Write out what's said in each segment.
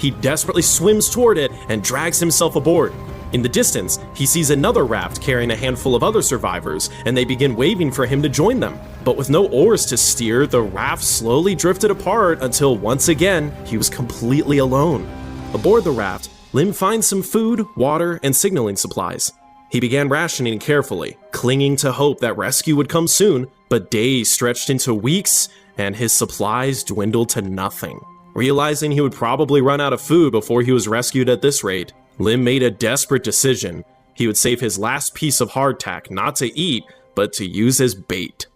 He desperately swims toward it and drags himself aboard. In the distance, he sees another raft carrying a handful of other survivors, and they begin waving for him to join them. But with no oars to steer, the raft slowly drifted apart until once again, he was completely alone. Aboard the raft, Lim finds some food, water, and signaling supplies. He began rationing carefully, clinging to hope that rescue would come soon, but days stretched into weeks, and his supplies dwindled to nothing. Realizing he would probably run out of food before he was rescued at this rate, Lim made a desperate decision. He would save his last piece of hardtack not to eat, but to use as bait.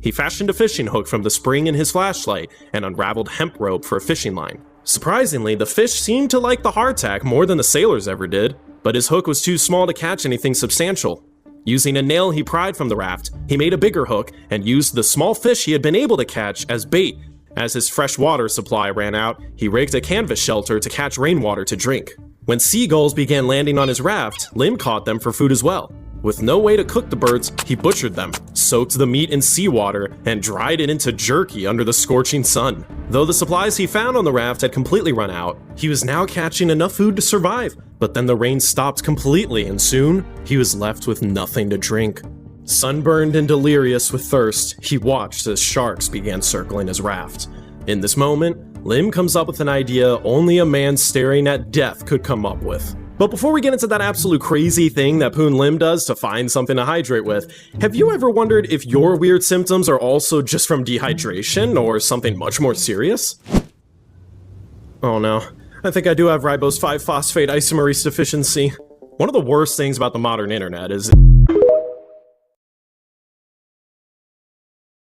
He fashioned a fishing hook from the spring in his flashlight and unraveled hemp rope for a fishing line. Surprisingly, the fish seemed to like the hardtack more than the sailors ever did, but his hook was too small to catch anything substantial. Using a nail he pried from the raft, he made a bigger hook and used the small fish he had been able to catch as bait. As his fresh water supply ran out, he rigged a canvas shelter to catch rainwater to drink. When seagulls began landing on his raft, Lim caught them for food as well. With no way to cook the birds, he butchered them, soaked the meat in seawater, and dried it into jerky under the scorching sun. Though the supplies he found on the raft had completely run out, he was now catching enough food to survive. But then the rain stopped completely, and soon, he was left with nothing to drink. Sunburned and delirious with thirst, he watched as sharks began circling his raft. In this moment, Lim comes up with an idea only a man staring at death could come up with. But before we get into that absolute crazy thing that Poon Lim does to find something to hydrate with, have you ever wondered if your weird symptoms are also just from dehydration or something much more serious? Oh no, I think I do have ribose 5-phosphate isomerase deficiency. One of the worst things about the modern internet is